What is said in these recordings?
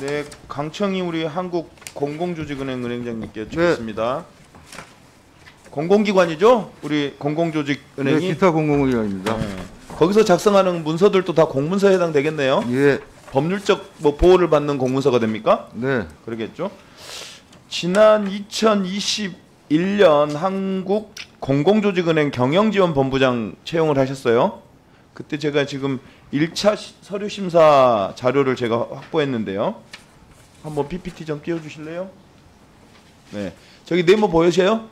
네, 강청희 우리 한국공공조직은행 은행장님께 주겠습니다. 공공기관이죠? 우리 공공조직은행이. 네, 기타 공공기관입니다. 네. 거기서 작성하는 문서들도 다 공문서에 해당되겠네요. 예. 법률적 뭐 보호를 받는 공문서가 됩니까? 네. 그러겠죠. 지난 2021년 한국 공공조직은행 경영지원본부장 채용을 하셨어요. 그때 제가 지금 1차 서류 심사 자료를 제가 확보했는데요. 한번 PPT 좀 띄워주실래요? 네, 저기 네모 보이세요?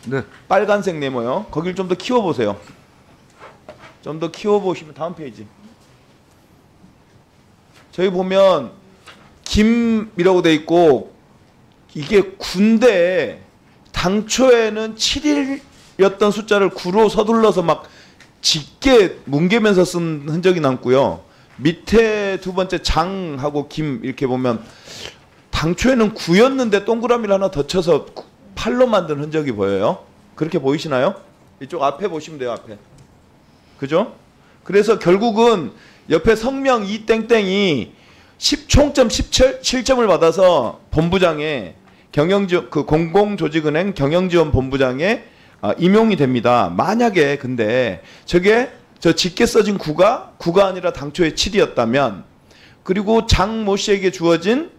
네. 빨간색 네모요. 거길 좀 더 키워보세요. 좀 더 키워보시면 다음 페이지. 저기 보면 김이라고 돼 있고 이게 군대에 당초에는 7일이었던 숫자를 9로 서둘러서 막 짙게 뭉개면서 쓴 흔적이 남고요. 밑에 두 번째 장하고 김 이렇게 보면 당초에는 9였는데 동그라미를 하나 더 쳐서 8로 만든 흔적이 보여요. 그렇게 보이시나요? 이쪽 앞에 보시면 돼요. 앞에. 그죠? 그래서 결국은 옆에 성명 이땡땡이 총점 17점을 받아서 본부장에 공공조직은행 경영지원본부장에 임용이 됩니다. 만약에 근데 저게 저 짙게 써진 9가 아니라 당초에 7이었다면 그리고 장모 씨에게 주어진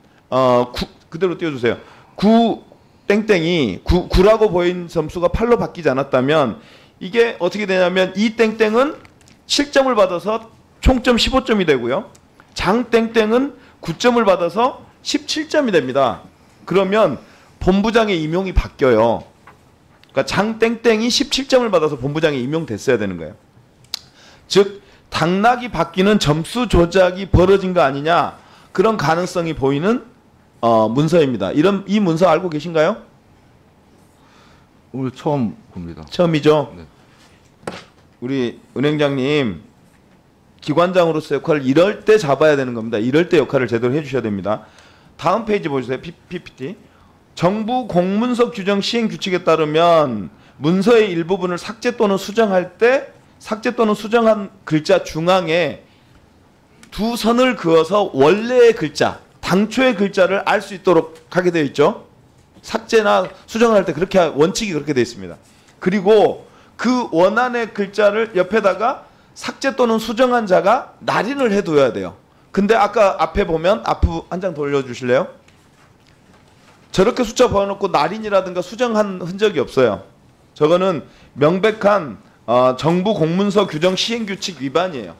그대로 띄워주세요. 9 땡땡이 9라고 보인 점수가 8로 바뀌지 않았다면 이게 어떻게 되냐면 이 땡땡은 실점을 받아서 총점 15점이 되고요. 장 땡땡은 9점을 받아서 17점이 됩니다. 그러면 본부장의 임용이 바뀌어요. 그러니까 장 땡땡이 17점을 받아서 본부장에 임용됐어야 되는 거예요. 즉 당락이 바뀌는 점수 조작이 벌어진 거 아니냐 그런 가능성이 보이는 문서입니다. 이 문서 알고 계신가요? 오늘 처음 봅니다. 처음이죠? 네. 우리 은행장님 기관장으로서 역할을 이럴 때 잡아야 되는 겁니다. 이럴 때 역할을 제대로 해주셔야 됩니다. 다음 페이지 보세요. PPT. 정부 공문서 규정 시행 규칙에 따르면 문서의 일부분을 삭제 또는 수정할 때 삭제 또는 수정한 글자 중앙에 두 선을 그어서 원래의 글자, 당초의 글자를 알 수 있도록 하게 되어 있죠. 삭제나 수정을 할 때 그렇게 원칙이 그렇게 되어 있습니다. 그리고 그 원안의 글자를 옆에다가 삭제 또는 수정한 자가 날인을 해둬야 돼요. 근데 아까 앞에 보면 앞부 한 장 돌려주실래요? 저렇게 숫자 보여놓고 날인이라든가 수정한 흔적이 없어요. 저거는 명백한 정부 공문서 규정 시행규칙 위반이에요.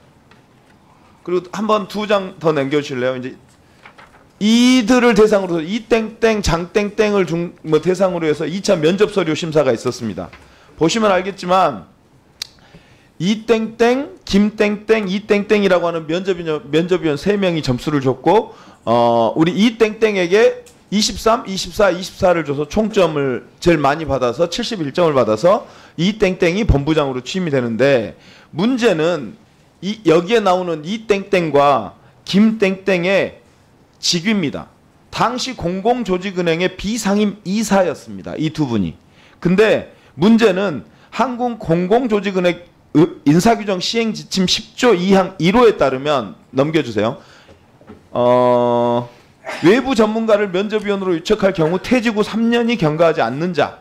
그리고 한번 두 장 더 남겨주실래요? 이제 이들을 대상으로 이 땡땡 장 땡땡을 대상으로 해서 2차 면접 서류 심사가 있었습니다. 보시면 알겠지만 이 땡땡, 김 땡땡, 이 땡땡이라고 하는 면접위원 3명이 점수를 줬고 우리 이 땡땡에게 23, 24, 24를 줘서 총점을 제일 많이 받아서 71점을 받아서 이 땡땡이 본부장으로 취임이 되는데 문제는 여기에 나오는 이 땡땡과 김 땡땡의 직위입니다. 당시 공공조직은행의 비상임 이사였습니다. 이 두 분이. 근데 문제는 한국 공공조직은행 인사규정 시행지침 10조 2항 1호에 따르면 넘겨주세요. 외부 전문가를 면접위원으로 유척할 경우 퇴직 후 3년이 경과하지 않는 자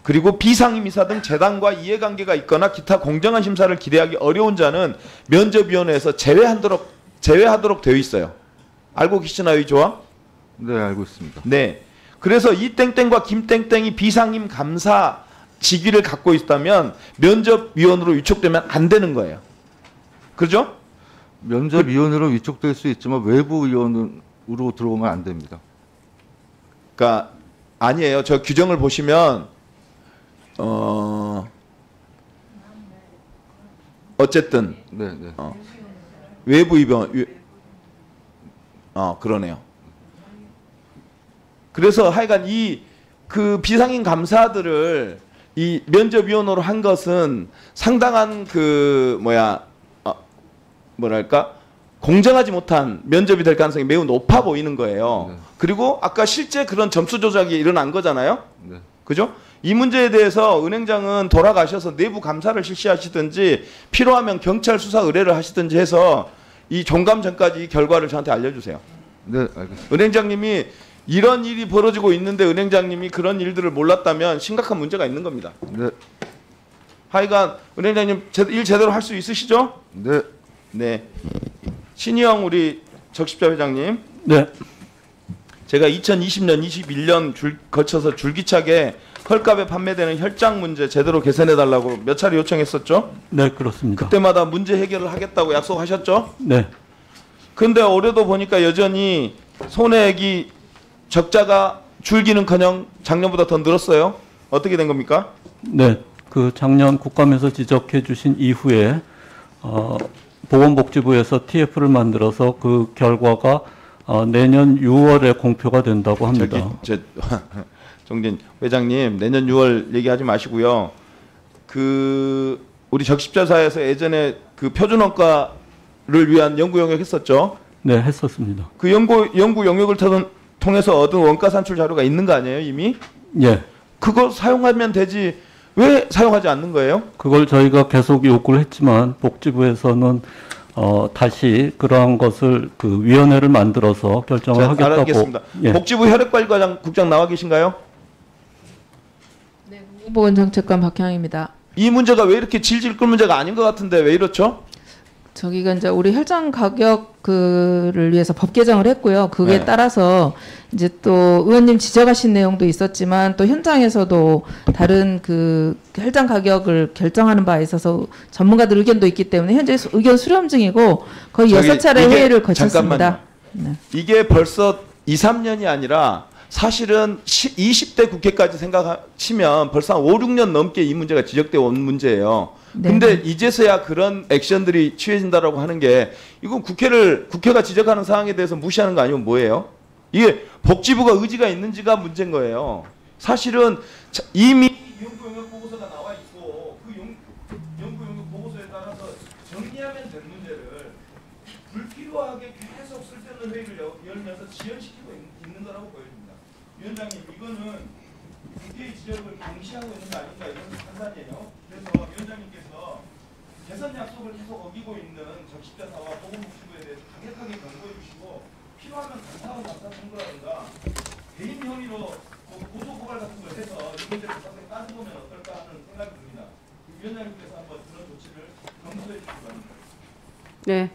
그리고 비상임이사 등 재단과 이해관계가 있거나 기타 공정한 심사를 기대하기 어려운 자는 면접위원회에서 제외하도록 되어 있어요. 알고 계시나요, 이 조항? 네, 알고 있습니다. 네. 그래서 이 땡땡과 김 땡땡이 비상임 감사 직위를 갖고 있다면 면접위원으로 유촉되면 안 되는 거예요. 그죠? 면접위원으로 위촉될 수 있지만 외부위원으로 들어오면 안 됩니다. 그러니까 아니에요. 저 규정을 보시면 어쨌든 네, 네. 외부위원 그러네요. 그래서 하여간 그 비상임 감사들을 이 면접위원으로 한 것은 상당한 뭐랄까 공정하지 못한 면접이 될 가능성이 매우 높아 보이는 거예요. 네. 그리고 아까 실제 그런 점수 조작이 일어난 거잖아요. 네. 그죠? 이 문제에 대해서 은행장은 돌아가셔서 내부 감사를 실시하시든지 필요하면 경찰 수사 의뢰를 하시든지 해서 이 종감 전까지 이 결과를 저한테 알려주세요. 네, 알겠습니다. 은행장님이 이런 일이 벌어지고 있는데 은행장님이 그런 일들을 몰랐다면 심각한 문제가 있는 겁니다. 네, 하여간 은행장님 일 제대로 할 수 있으시죠? 네, 네. 신희영 우리 적십자 회장님. 네, 제가 2020년, 21년 거쳐서 줄기차게 헐값에 판매되는 혈장 문제 제대로 개선해 달라고 몇 차례 요청했었죠? 네, 그렇습니다. 그때마다 문제 해결을 하겠다고 약속하셨죠? 네, 근데 올해도 보니까 여전히 손해액이 적자가 줄기는커녕 작년보다 더 늘었어요. 어떻게 된 겁니까? 네, 그 작년 국감에서 지적해 주신 이후에 보건복지부에서 TF를 만들어서 그 결과가 내년 6월에 공표가 된다고 합니다. 정진 회장님 내년 6월 얘기하지 마시고요. 그 우리 적십자사에서 예전에 그 표준원가를 위한 연구 영역 했었죠. 네, 했었습니다. 그 연구 영역을 통해서 얻은 원가 산출 자료가 있는 거 아니에요 이미? 예, 그거 사용하면 되지 왜 사용하지 않는 거예요? 그걸 저희가 계속 요구를 했지만 복지부에서는 다시 그러한 것을 그 위원회를 만들어서 결정을 자, 하겠다고. 알겠습니다. 예. 복지부 혈액관리과장 국장 나와 계신가요? 네, 보건정책관 박향입니다. 이 문제가 왜 이렇게 질질 끌 문제가 아닌 것 같은데 왜 이렇죠? 저기가 이제 우리 혈장 가격을 위해서 법 개정을 했고요. 그게 네. 따라서 이제 또 의원님 지적하신 내용도 있었지만 또 현장에서도 다른 그 혈장 가격을 결정하는 바에 있어서 전문가들 의견도 있기 때문에 현재 의견 수렴 중이고 거의 저기 6차례 이게- 회의를 거쳤습니다. 잠깐만요. 네. 이게 벌써 2, 3년이 아니라 사실은 20대 국회까지 생각하시면 벌써 한 5, 6년 넘게 이 문제가 지적되어 온 문제예요. 네. 근데 이제서야 그런 액션들이 취해진다라고 하는 게 이건 국회가 지적하는 사항에 대해서 무시하는 거 아니면 뭐예요? 이게 복지부가 의지가 있는지가 문제인 거예요. 사실은 이미 연구 영역 보고서가 나와 있고 그 연구 영역 보고서에 따라서 정리하면 될 문제를 불필요하게 계속 쓸데없는 회의를 열면서 지연시키고 있는 거라고 보여집니다. 위원장님 이거는 국회의 지적을 방치하고 있는 거 아닌가 이런 판단이에요. 그래서 위원장님께서 개선 약속을 계속 어기고 있는 적십자사와 보건복지부에 대해서 강력하게 경고해 주시고 필요하면 감사 청구라든가 개인 혐의로 고소 고발 같은 걸 해서 이 문제를 자세히 따져보면 어떨까 하는 생각이 듭니다. 위원장님께서 한번 그런 조치를 검토해 주시기 바랍니다. 네,